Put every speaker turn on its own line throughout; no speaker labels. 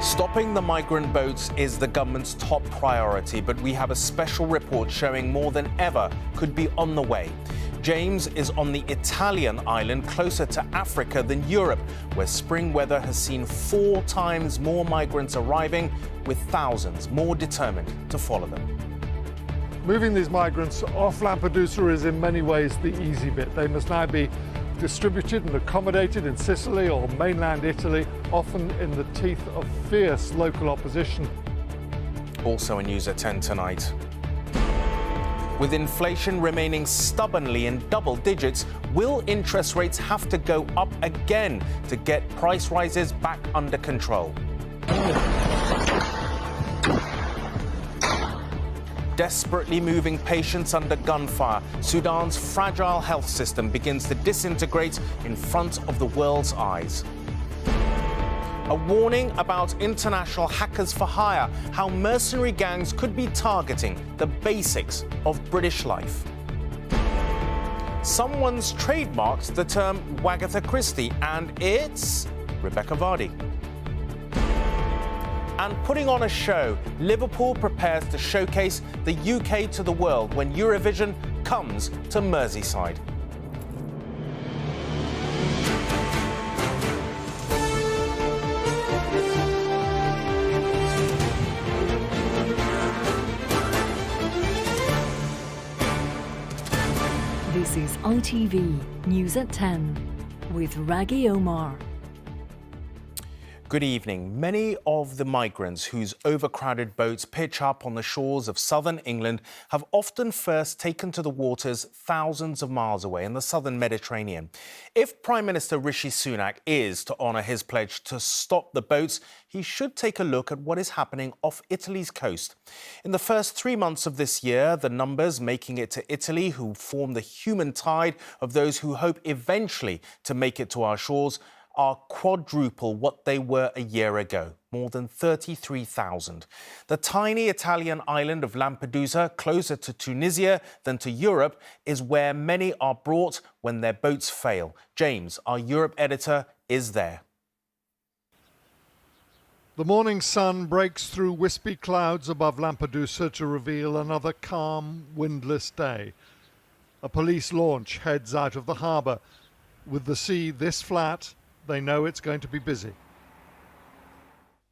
Stopping the migrant boats is the government's top priority, but we have a special report showing more than ever could be on the way. James is on the Italian island, closer to Africa than Europe, where spring weather has seen 4 times more migrants arriving, with thousands more determined to follow them.
Moving these migrants off Lampedusa is in many ways the easy bit. They must now be distributed and accommodated in Sicily or mainland Italy, often in the teeth of fierce local opposition.
Also in News at 10 tonight. With inflation remaining stubbornly in double digits, will interest rates have to go up again to get price rises back under control? Desperately moving patients under gunfire, Sudan's fragile health system begins to disintegrate in front of the world's eyes. A warning about international hackers for hire, how mercenary gangs could be targeting the basics of British life. Someone's trademarked the term Wagatha Christie, and it's Rebecca Vardy. And putting on a show, Liverpool prepares to showcase the UK to the world when Eurovision comes to Merseyside.
This is ITV News at 10 with Rageh Omar.
Good evening. Many of the migrants whose overcrowded boats pitch up on the shores of southern England have often first taken to the waters thousands of miles away in the southern Mediterranean. If Prime Minister Rishi Sunak is to honour his pledge to stop the boats, he should take a look at what is happening off Italy's coast. In the first 3 months of this year, the numbers making it to Italy who form the human tide of those who hope eventually to make it to our shores are quadruple what they were a year ago, more than 33,000. The tiny Italian island of Lampedusa, closer to Tunisia than to Europe, is where many are brought when their boats fail. James, our Europe editor, is there.
The morning sun breaks through wispy clouds above Lampedusa to reveal another calm, windless day. A police launch heads out of the harbour. With the sea this flat, they know it's going to be busy.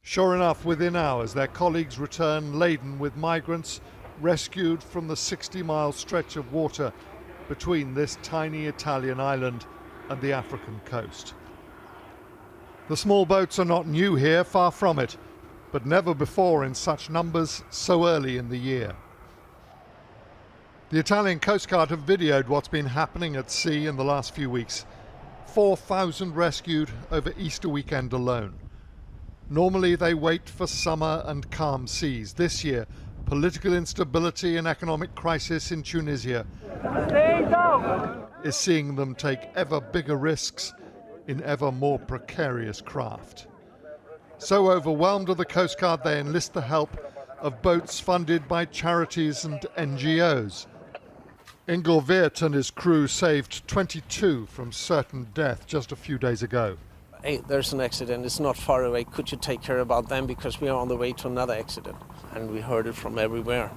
Sure enough, within hours, their colleagues return laden with migrants rescued from the 60-mile stretch of water between this tiny Italian island and the African coast. The small boats are not new here, far from it, but never before in such numbers so early in the year. The Italian Coast Guard have videoed what's been happening at sea in the last few weeks. 4,000 rescued over Easter weekend alone. Normally they wait for summer and calm seas. This year, political instability and economic crisis in Tunisia is seeing them take ever bigger risks in ever more precarious craft. So overwhelmed are the Coast Guard, they enlist the help of boats funded by charities and NGOs. Ingel Weert and his crew saved 22 from certain death just a few days ago.
Hey, there's an accident, it's not far away. Could you take care about them because we are on the way to another accident? And we heard it from everywhere.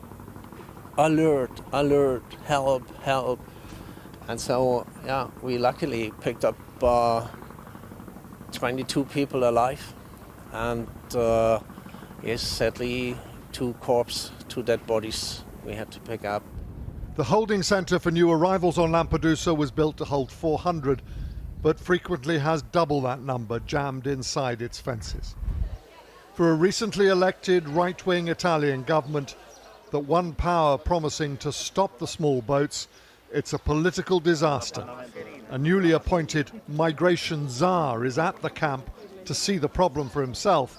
Alert, alert, help, help. And so, yeah, we luckily picked up 22 people alive. And yes, sadly, 2 dead bodies we had to pick up.
The holding centre for new arrivals on Lampedusa was built to hold 400, but frequently has double that number jammed inside its fences. For a recently elected right-wing Italian government that won power promising to stop the small boats, it's a political disaster. A newly appointed migration czar is at the camp to see the problem for himself,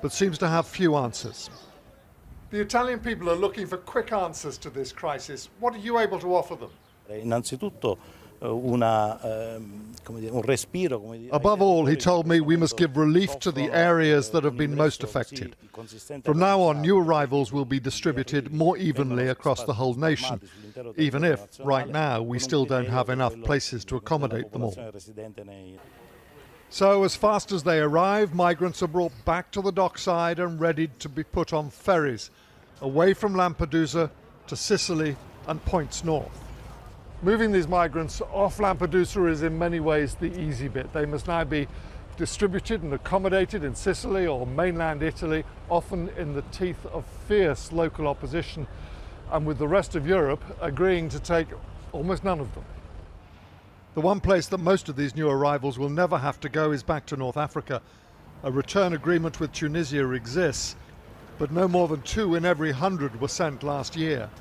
but seems to have few answers. The Italian people are looking for quick answers to this crisis. What are you able to offer them? Above all, he told me we must give relief to the areas that have been most affected. From now on, new arrivals will be distributed more evenly across the whole nation, even if, right now, we still don't have enough places to accommodate them all. So as fast as they arrive, migrants are brought back to the dockside and readied to be put on ferries away from Lampedusa to Sicily and points north. Moving these migrants off Lampedusa is in many ways the easy bit. They must now be distributed and accommodated in Sicily or mainland Italy, often in the teeth of fierce local opposition, and with the rest of Europe agreeing to take almost none of them. The one place that most of these new arrivals will never have to go is back to North Africa. A return agreement with Tunisia exists, but no more than 2 in every 100 were sent last year.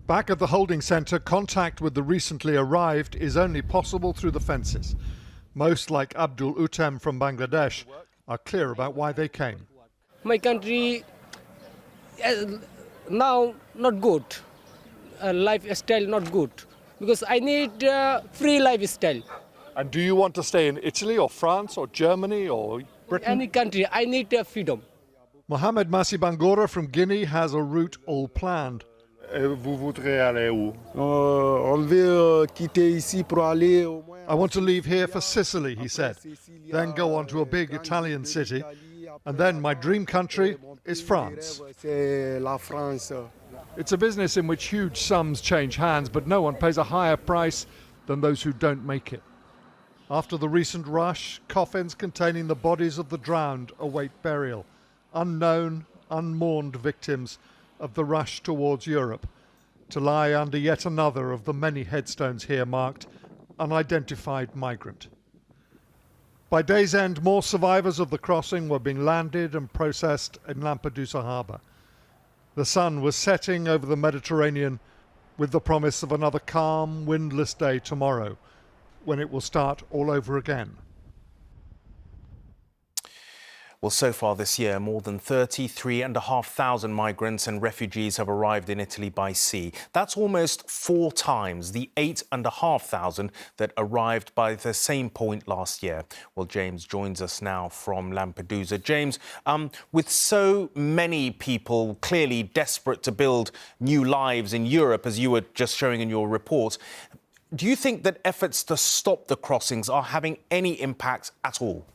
Back at the holding centre, contact with the recently arrived is only possible through the fences. Most, like Abdul Utem from Bangladesh, are clear about why they came.
My country now not good, lifestyle not good, because I need free lifestyle.
And do you want to stay in Italy or France or Germany or Britain?
Any country, I need freedom.
Mohamed Masibangora from Guinea has a route all planned.
Vous voudrez aller où? On veut quitter ici pour aller au moins.
I want to leave here for Sicily, he said, then go on to a big Italian city, and then my dream country is France.
C'est la France.
It's a business in which huge sums change hands, but no one pays a higher price than those who don't make it. After the recent rush, coffins containing the bodies of the drowned await burial. Unknown, unmourned victims of the rush towards Europe, to lie under yet another of the many headstones here marked unidentified migrant. By day's end, more survivors of the crossing were being landed and processed in Lampedusa harbour. The sun was setting over the Mediterranean with the promise of another calm, windless day tomorrow, when it will start all over again.
Well, so far this year, more than 33,500 migrants and refugees have arrived in Italy by sea. That's almost 4 times the 8,500 that arrived by the same point last year. Well, James joins us now from Lampedusa. James, with so many people clearly desperate to build new lives in Europe, as you were just showing in your report, do you think that efforts to stop the crossings are having any impact at all?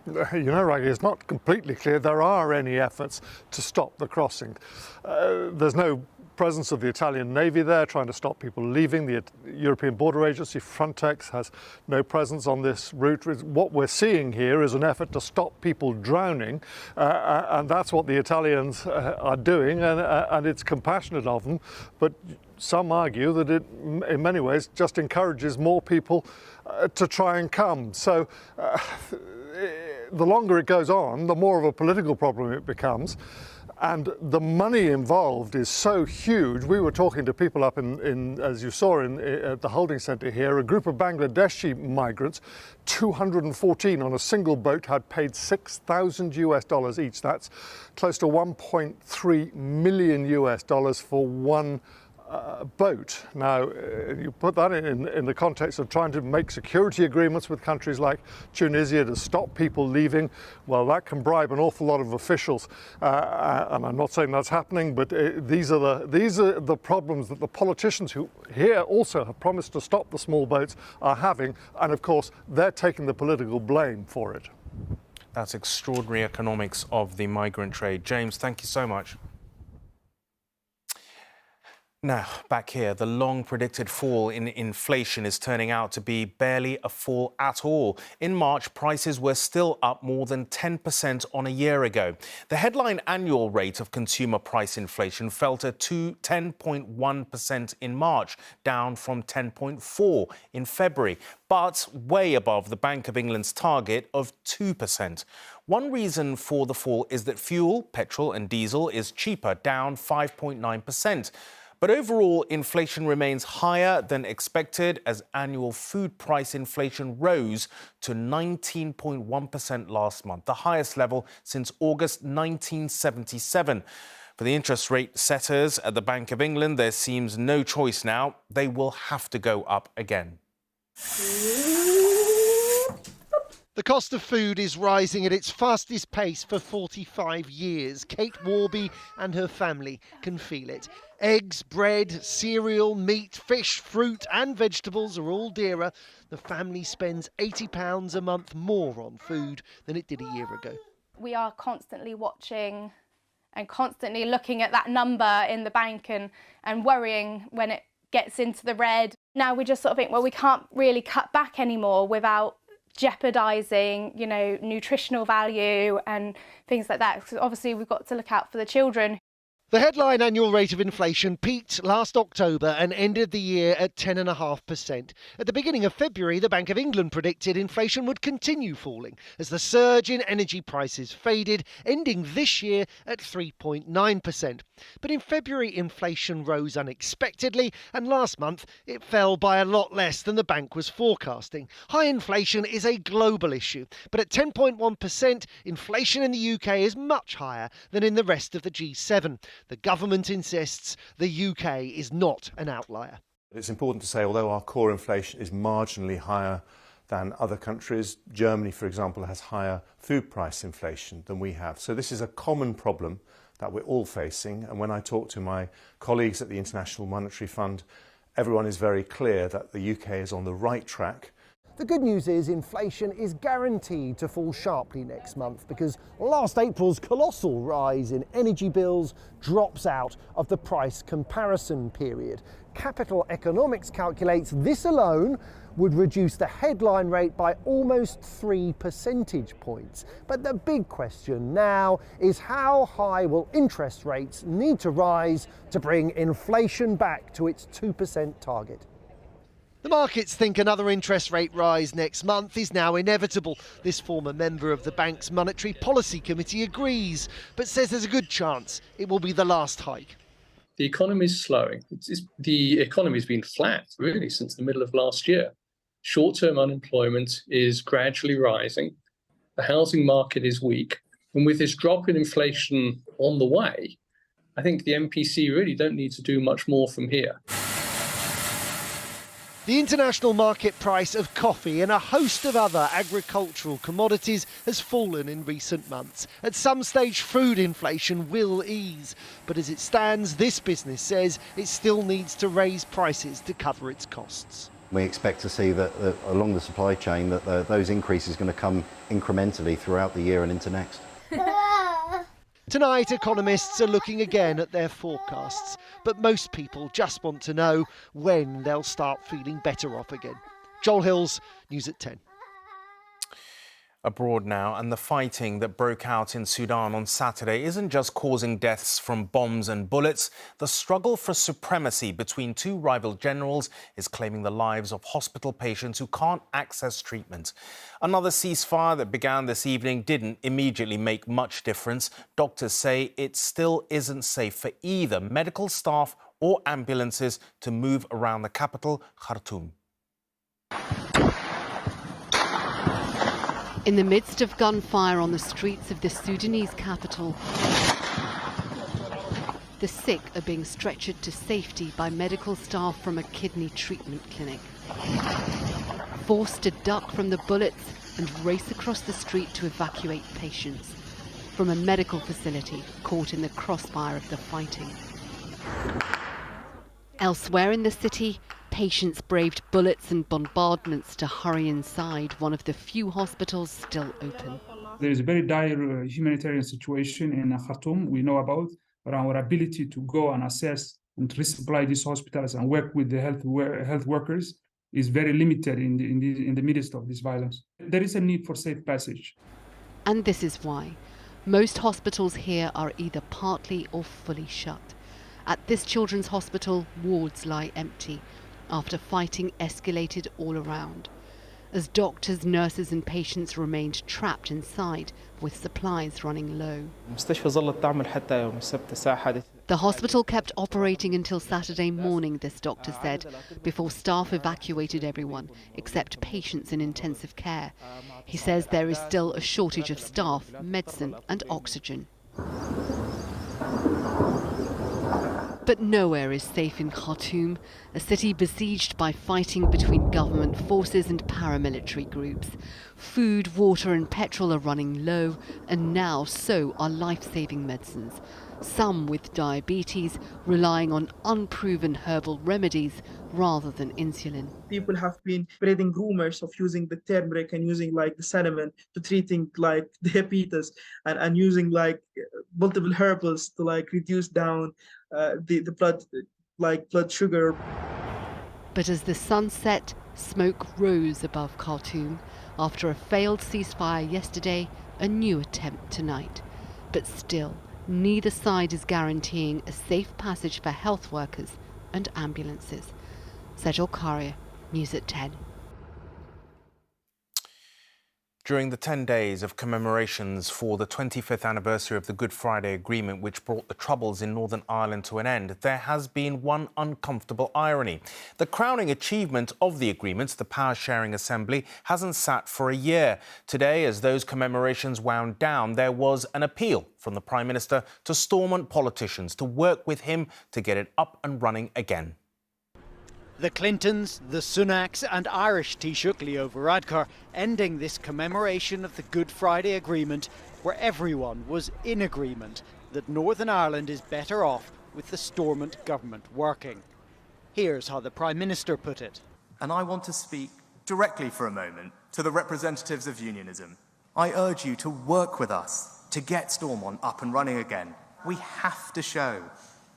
You know, Rageh, it's not completely clear there are any efforts to stop the crossing. There's no presence of the Italian Navy there trying to stop people leaving. The European Border Agency, Frontex, has no presence on this route. What we're seeing here is an effort to stop people drowning, and that's what the Italians are doing, and it's compassionate of them. But some argue that it, in many ways, just encourages more people to try and come. So the longer it goes on, the more of a political problem it becomes. And the money involved is so huge. We were talking to people up in as you saw, at the holding centre here, a group of Bangladeshi migrants, 214 on a single boat, had paid $6,000 each. That's close to 1.3 million US dollars for one boat. Now, you put that in the context of trying to make security agreements with countries like Tunisia to stop people leaving, well, that can bribe an awful lot of officials. And I'm not saying that's happening, but these are the problems that the politicians who here also have promised to stop the small boats are having. And of course, they're taking the political blame for it.
That's extraordinary economics of the migrant trade. James, thank you so much. Now, back here, the long-predicted fall in inflation is turning out to be barely a fall at all. In March, prices were still up more than 10% on a year ago. The headline annual rate of consumer price inflation fell to 10.1% in March, down from 10.4% in February, but way above the Bank of England's target of 2%. One reason for the fall is that fuel, petrol and diesel is cheaper, down 5.9%. But overall, inflation remains higher than expected as annual food price inflation rose to 19.1% last month, the highest level since August 1977. For the interest rate setters at the Bank of England, there seems no choice now. They will have to go up again.
The cost of food is rising at its fastest pace for 45 years. Kate Warby and her family can feel it. Eggs, bread, cereal, meat, fish, fruit and vegetables are all dearer. The family spends £80 a month more on food than it did a year ago.
We are constantly watching and constantly looking at that number in the bank and worrying when it gets into the red. Now we just sort of think, well, we can't really cut back anymore without jeopardising, nutritional value and things like that. Because obviously we've got to look out for the children.
The headline annual rate of inflation peaked last October and ended the year at 10.5%. At the beginning of February, the Bank of England predicted inflation would continue falling as the surge in energy prices faded, ending this year at 3.9%. But in February, inflation rose unexpectedly, and last month it fell by a lot less than the bank was forecasting. High inflation is a global issue, but at 10.1%, inflation in the UK is much higher than in the rest of the G7. The government insists the UK is not an outlier.
It's important to say, although our core inflation is marginally higher than other countries, Germany, for example, has higher food price inflation than we have. So this is a common problem that we're all facing. And when I talk to my colleagues at the International Monetary Fund, everyone is very clear that the UK is on the right track.
The good news is inflation is guaranteed to fall sharply next month because last April's colossal rise in energy bills drops out of the price comparison period. Capital Economics calculates this alone would reduce the headline rate by almost 3 percentage points. But the big question now is how high will interest rates need to rise to bring inflation back to its 2% target? The markets think another interest rate rise next month is now inevitable. This former member of the bank's Monetary Policy Committee agrees, but says there's a good chance it will be the last hike.
The economy is slowing. The economy's been flat, really, since the middle of last year. Short-term unemployment is gradually rising. The housing market is weak. And with this drop in inflation on the way, I think the MPC really don't need to do much more from here.
The international market price of coffee and a host of other agricultural commodities has fallen in recent months. At some stage, food inflation will ease. But as it stands, this business says it still needs to raise prices to cover its costs.
We expect to see that along the supply chain that those increases are going to come incrementally throughout the year and into next.
Tonight, economists are looking again at their forecasts, but most people just want to know when they'll start feeling better off again. Joel Hills, News at 10.
Abroad now, and the fighting that broke out in Sudan on Saturday isn't just causing deaths from bombs and bullets. The struggle for supremacy between two rival generals is claiming the lives of hospital patients who can't access treatment. Another ceasefire that began this evening didn't immediately make much difference. Doctors say it still isn't safe for either medical staff or ambulances to move around the capital, Khartoum.
In the midst of gunfire on the streets of the Sudanese capital, the sick are being stretchered to safety by medical staff from a kidney treatment clinic. Forced to duck from the bullets and race across the street to evacuate patients from a medical facility caught in the crossfire of the fighting. Elsewhere in the city, patients braved bullets and bombardments to hurry inside one of the few hospitals still open.
There is a very dire humanitarian situation in Khartoum we know about, but our ability to go and assess and resupply these hospitals and work with the health workers is very limited in the midst of this violence. There is a need for safe passage.
And this is why most hospitals here are either partly or fully shut. At this children's hospital, wards lie empty after fighting escalated all around, as doctors, nurses and patients remained trapped inside with supplies running low. The hospital kept operating until Saturday morning, this doctor said, before staff evacuated everyone except patients in intensive care. He says there is still a shortage of staff, medicine and oxygen. But nowhere is safe in Khartoum, a city besieged by fighting between government forces and paramilitary groups. Food, water and petrol are running low, and now so are life-saving medicines. Some with diabetes relying on unproven herbal remedies rather than insulin.
People have been spreading rumors of using the turmeric and using like the cinnamon to treating like diabetes, and using like multiple herbals to like reduce down the blood sugar.
But as the sun set, smoke rose above Khartoum. After a failed ceasefire yesterday, a new attempt tonight. But still, neither side is guaranteeing a safe passage for health workers and ambulances. Sejal Karia, News at 10.
During the 10 days of commemorations for the 25th anniversary of the Good Friday Agreement, which brought the Troubles in Northern Ireland to an end, there has been one uncomfortable irony. The crowning achievement of the agreement, the Power Sharing Assembly, hasn't sat for a year. Today, as those commemorations wound down, there was an appeal from the Prime Minister to Stormont politicians to work with him to get it up and running again.
The Clintons, the Sunaks and Irish Taoiseach Leo Varadkar ending this commemoration of the Good Friday Agreement, where everyone was in agreement that Northern Ireland is better off with the Stormont government working. Here's how the Prime Minister put it.
And I want to speak directly for a moment to the representatives of unionism. I urge you to work with us to get Stormont up and running again. We have to show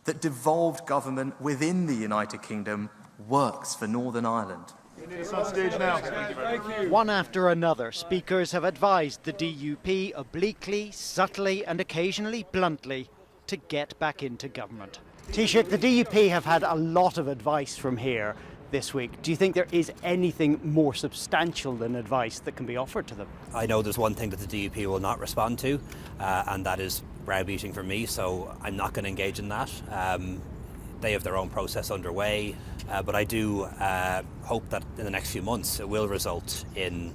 that devolved government within the United Kingdom works for Northern Ireland.
One after another, speakers have advised the DUP obliquely, subtly and occasionally bluntly to get back into government. Taoiseach, the DUP have had a lot of advice from here this week. Do you think there is anything more substantial than advice that can be offered to them?
I know there's one thing that the DUP will not respond to, and that is browbeating from me, so I'm not going to engage in that. They have their own process underway, but I do hope that in the next few months it will result in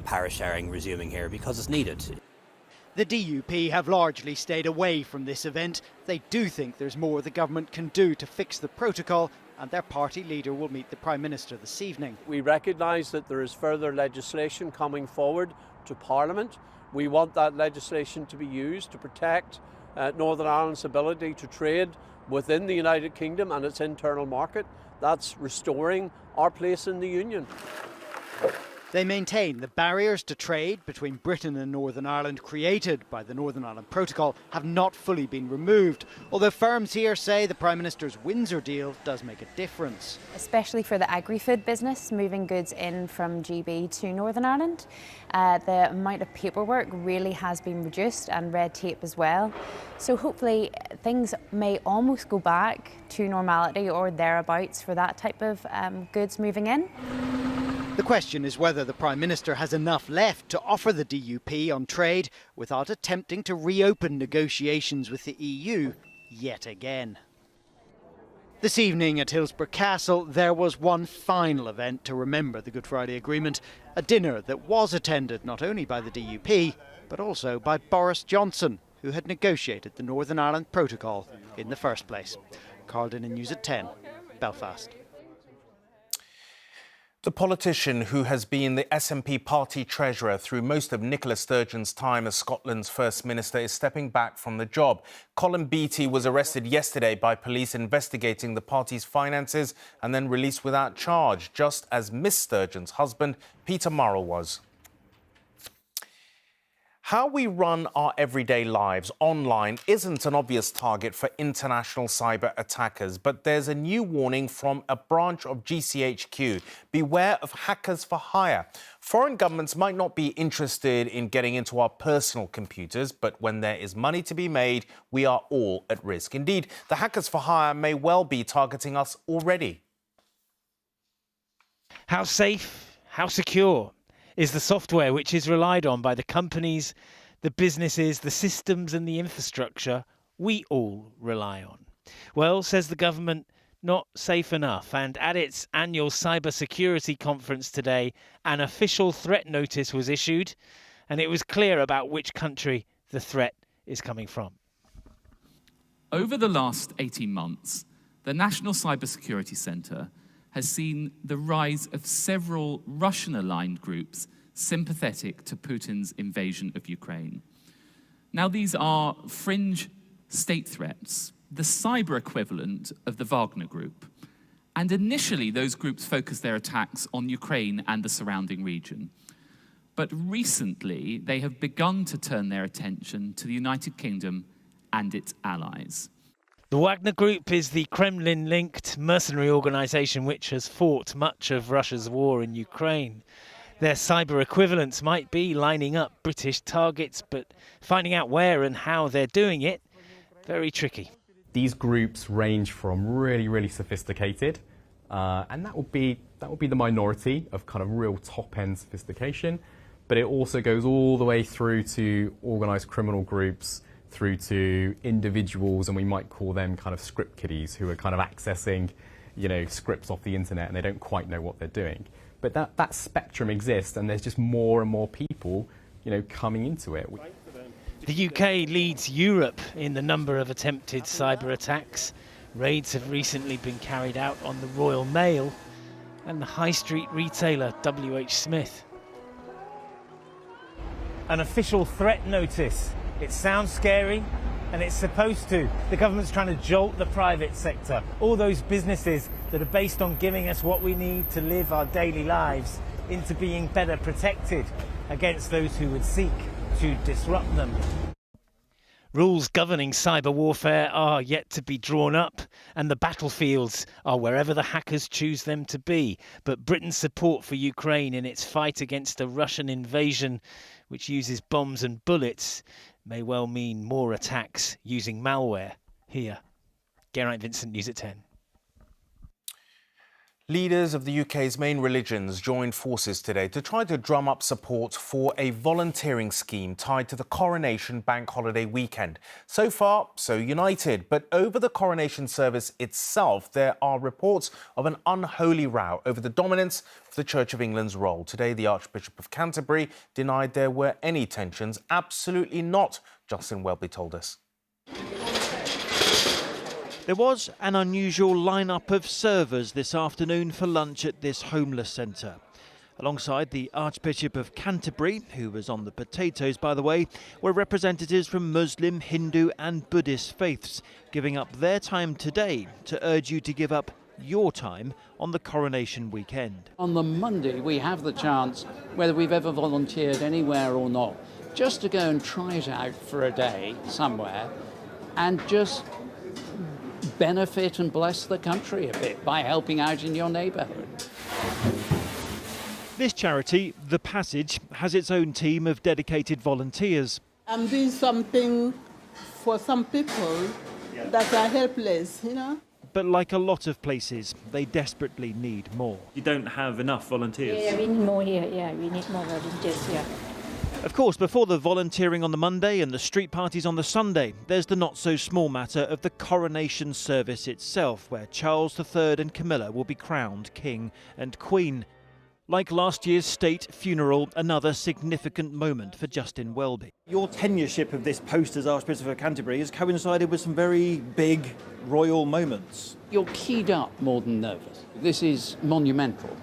power sharing resuming here because it's needed.
The DUP have largely stayed away from this event. They do think there's more the government can do to fix the protocol, and their party leader will meet the Prime Minister this evening.
We recognise that there is further legislation coming forward to Parliament. We want that legislation to be used to protect Northern Ireland's ability to trade within the United Kingdom and its internal market. That's restoring our place in the Union.
They maintain the barriers to trade between Britain and Northern Ireland created by the Northern Ireland Protocol have not fully been removed, although firms here say the Prime Minister's Windsor deal does make a difference.
Especially for the agri-food business, moving goods in from GB to Northern Ireland. The amount of paperwork really has been reduced and red tape as well. So hopefully things may almost go back to normality or thereabouts for that type of goods moving in.
The question is whether the Prime Minister has enough left to offer the DUP on trade without attempting to reopen negotiations with the EU yet again. This evening at Hillsborough Castle, there was one final event to remember the Good Friday Agreement, a dinner that was attended not only by the DUP, but also by Boris Johnson, who had negotiated the Northern Ireland Protocol in the first place. Carl Dinnan, News at 10, Belfast.
The politician who has been the SNP party treasurer through most of Nicola Sturgeon's time as Scotland's First Minister is stepping back from the job. Colin Beattie was arrested yesterday by police investigating the party's finances and then released without charge, just as Miss Sturgeon's husband, Peter Murrell, was. How we run our everyday lives online isn't an obvious target for international cyber attackers, but there's a new warning from a branch of GCHQ. Beware of hackers for hire. Foreign governments might not be interested in getting into our personal computers, but when there is money to be made, we are all at risk. Indeed, the hackers for hire may well be targeting us already.
How safe, how secure is the software which is relied on by the companies, the businesses, the systems and the infrastructure we all rely on? Well, says the government, not safe enough. And at its annual cybersecurity conference today, an official threat notice was issued, and it was clear about which country the threat is coming from.
Over the last 18 months, the National Cybersecurity Centre has seen the rise of several Russian-aligned groups sympathetic to Putin's invasion of Ukraine. Now, these are fringe state threats, the cyber equivalent of the Wagner Group. And initially, those groups focused their attacks on Ukraine and the surrounding region. But recently, they have begun to turn their attention to the United Kingdom and its allies.
The Wagner Group is the Kremlin-linked mercenary organisation which has fought much of Russia's war in Ukraine. Their cyber equivalents might be lining up British targets, but finding out where and how they're doing it, very tricky.
These groups range from really sophisticated, and that will be the minority of kind of real top-end sophistication, but it also goes all the way through to organised criminal groups, through to individuals, and we might call them kind of script kiddies, who are kind of accessing, scripts off the internet and they don't quite know what they're doing. But that spectrum exists, and there's just more and more people, coming into it.
The UK leads Europe in the number of attempted cyber attacks. Raids have recently been carried out on the Royal Mail and the high street retailer WH Smith. An official threat notice. It sounds scary, and it's supposed to. The government's trying to jolt the private sector. All those businesses that are based on giving us what we need to live our daily lives into being better protected against those who would seek to disrupt them. Rules governing cyber warfare are yet to be drawn up, and the battlefields are wherever the hackers choose them to be. But Britain's support for Ukraine in its fight against a Russian invasion, which uses bombs and bullets, may well mean more attacks using malware here. Geraint Vincent, News at 10.
Leaders of the UK's main religions joined forces today to try to drum up support for a volunteering scheme tied to the coronation bank holiday weekend. So far, so united. But over the coronation service itself, there are reports of an unholy row over the dominance of the Church of England's role. Today, the Archbishop of Canterbury denied there were any tensions. Absolutely not, Justin Welby told us.
There was an unusual lineup of servers this afternoon for lunch at this homeless centre. Alongside the Archbishop of Canterbury, who was on the potatoes by the way, were representatives from Muslim, Hindu and Buddhist faiths, giving up their time today to urge you to give up your time on the coronation weekend.
On the Monday we have the chance, whether we've ever volunteered anywhere or not, just to go and try it out for a day somewhere and just benefit and bless the country a bit by helping out in your neighbourhood.
This charity, The Passage, has its own team of dedicated volunteers.
I'm doing something for some people that are helpless,
But like a lot of places, they desperately need more.
You don't have enough volunteers?
Yeah, we need more here. Yeah, we need more volunteers here.
Of course, before the volunteering on the Monday and the street parties on the Sunday, there's the not-so-small matter of the coronation service itself, where Charles III and Camilla will be crowned King and Queen. Like last year's state funeral, another significant moment for Justin Welby.
Your tenureship of this post as Archbishop of Canterbury has coincided with some very big royal moments.
You're keyed up more than nervous. This is monumental,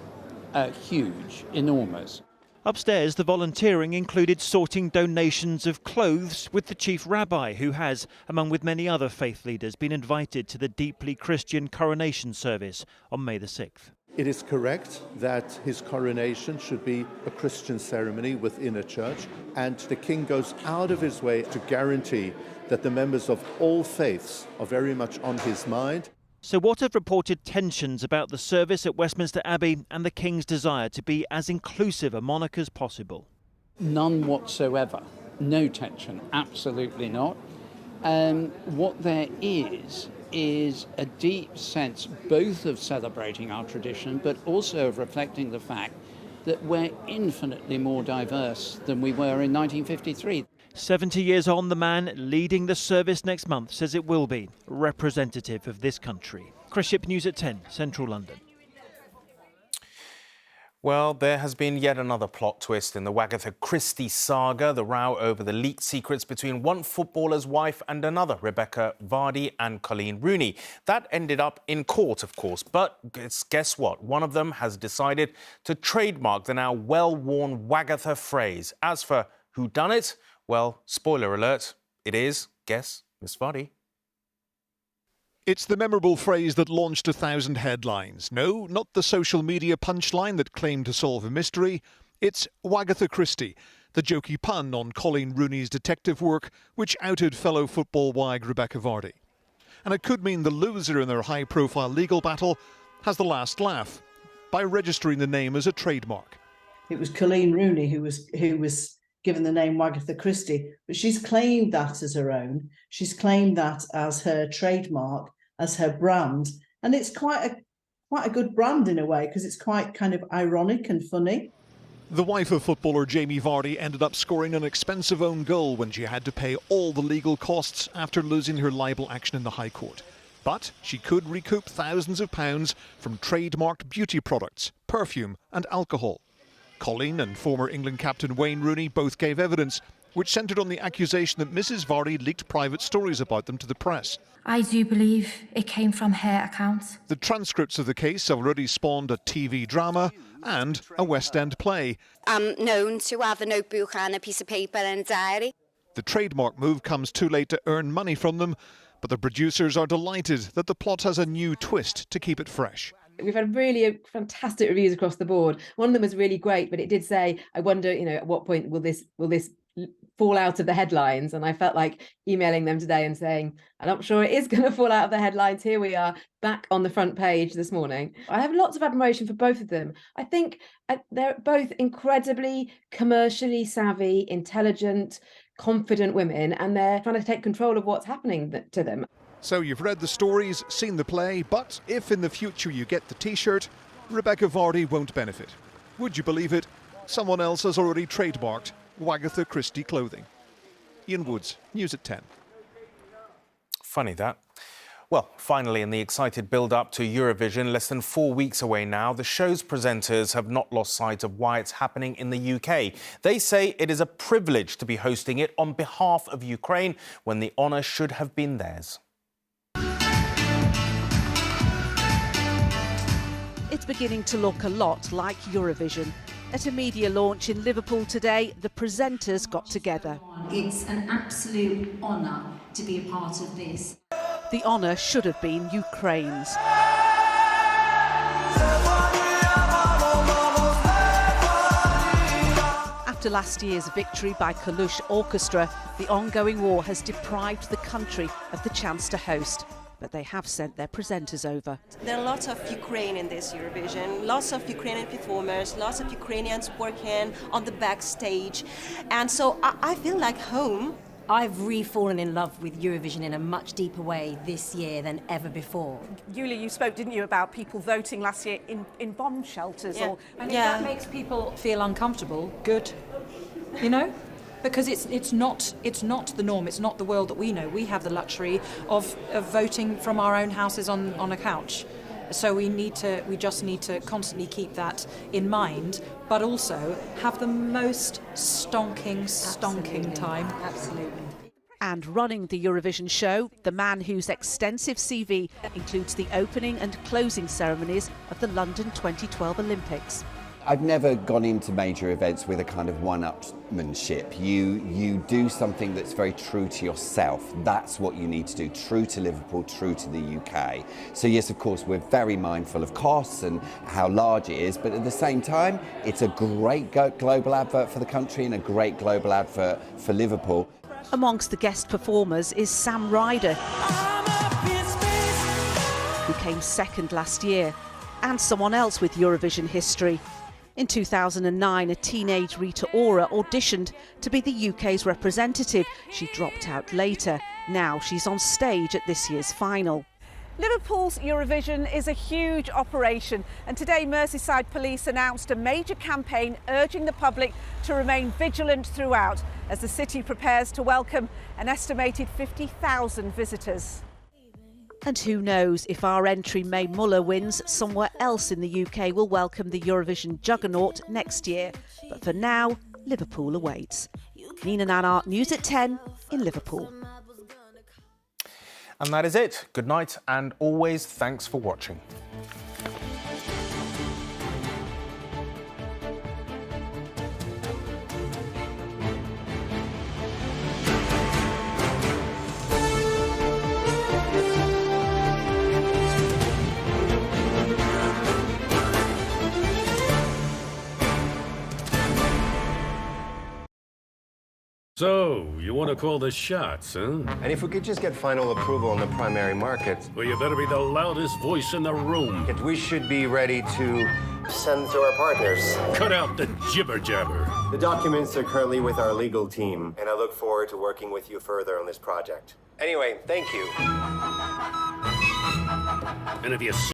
huge, enormous.
Upstairs, the volunteering included sorting donations of clothes with the chief rabbi, who has, among with many other faith leaders, been invited to the deeply Christian coronation service on May the 6th.
It is correct that his coronation should be a Christian ceremony within a church, and the king goes out of his way to guarantee that the members of all faiths are very much on his mind.
So what have reported tensions about the service at Westminster Abbey and the King's desire to be as inclusive a monarch as possible?
None whatsoever. No tension, absolutely not. What there is a deep sense both of celebrating our tradition but also of reflecting the fact that we're infinitely more diverse than we were in 1953.
70 years on, the man leading the service next month says it will be representative of this country. Chris Ship, News at 10, Central London.
Well, there has been yet another plot twist in the Wagatha Christie saga, the row over the leaked secrets between one footballer's wife and another, Rebecca Vardy and Colleen Rooney. That ended up in court, of course, but guess what? One of them has decided to trademark the now well-worn Wagatha phrase. As for who done it, well, spoiler alert, it is, guess, Miss Vardy.
It's the memorable phrase that launched 1,000 headlines. No, not the social media punchline that claimed to solve a mystery. It's Wagatha Christie, the jokey pun on Colleen Rooney's detective work, which outed fellow football wag Rebecca Vardy. And it could mean the loser in their high-profile legal battle has the last laugh by registering the name as a trademark.
It was Colleen Rooney who was given the name Wagatha Christie, but she's claimed that as her own. She's claimed that as her trademark, as her brand, and it's quite a good brand in a way because it's quite kind of ironic and funny.
The wife of footballer Jamie Vardy ended up scoring an expensive own goal when she had to pay all the legal costs after losing her libel action in the High Court. But she could recoup thousands of pounds from trademarked beauty products, perfume and alcohol. Colleen and former England captain Wayne Rooney both gave evidence, which centred on the accusation that Mrs Vardy leaked private stories about them to the press.
I do believe it came from her account.
The transcripts of the case have already spawned a TV drama and a West End play.
I'm known to have a notebook and a piece of paper and a diary.
The trademark move comes too late to earn money from them, but the producers are delighted that the plot has a new twist to keep it fresh.
We've had really fantastic reviews across the board. One of them was really great, but it did say, I wonder, at what point will this fall out of the headlines? And I felt like emailing them today and saying, I'm not sure it is going to fall out of the headlines. Here we are back on the front page this morning. I have lots of admiration for both of them. I think they're both incredibly commercially savvy, intelligent, confident women, and they're trying to take control of what's happening to them.
So you've read the stories, seen the play, but if in the future you get the T-shirt, Rebecca Vardy won't benefit. Would you believe it? Someone else has already trademarked Wagatha Christie clothing. Ian Woods, News at 10.
Funny that. Well, finally, in the excited build-up to Eurovision, less than 4 weeks away now, the show's presenters have not lost sight of why it's happening in the UK. They say it is a privilege to be hosting it on behalf of Ukraine when the honour should have been theirs.
It's beginning to look a lot like Eurovision. At a media launch in Liverpool today, the presenters got together.
It's an absolute honour to be a part of this.
The honour should have been Ukraine's. After last year's victory by Kalush Orchestra, the ongoing war has deprived the country of the chance to host. But they have sent their presenters over.
There are lots of Ukraine in this Eurovision, lots of Ukrainian performers, lots of Ukrainians working on the backstage. And so I feel like home.
I've re-fallen in love with Eurovision in a much deeper way this year than ever before.
Julia, you spoke, didn't you, about people voting last year in bomb shelters?
Yeah. And if that makes people feel uncomfortable, good, Because it's not the norm. It's not the world that we know. We have the luxury of voting from our own houses on a couch. So we just need to constantly keep that in mind, but also have the most stonking time.
Absolutely.
And running the Eurovision show, the man whose extensive CV includes the opening and closing ceremonies of the London 2012 Olympics.
I've never gone into major events with a kind of one-upsmanship. You do something that's very true to yourself. That's what you need to do, true to Liverpool, true to the UK. So yes, of course, we're very mindful of costs and how large it is, but at the same time, it's a great global advert for the country and a great global advert for Liverpool.
Amongst the guest performers is Sam Ryder, who came second last year, and someone else with Eurovision history. In 2009, a teenage Rita Ora auditioned to be the UK's representative. She dropped out later. Now she's on stage at this year's final. Liverpool's Eurovision is a huge operation, and today Merseyside Police announced a major campaign urging the public to remain vigilant throughout as the city prepares to welcome an estimated 50,000 visitors. And who knows, if our entry May Muller wins, somewhere else in the UK will welcome the Eurovision juggernaut next year. But for now, Liverpool awaits. Nina Nanart, News at 10 in Liverpool.
And that is it. Good night, and always thanks for watching.
So, you want to call the shots, huh?
And if we could just get final approval on the primary markets...
Well, you better be the loudest voice in the room.
We should be ready to send to our partners.
Cut out the jibber-jabber.
The documents are currently with our legal team, and I look forward to working with you further on this project. Anyway, thank you.
And if you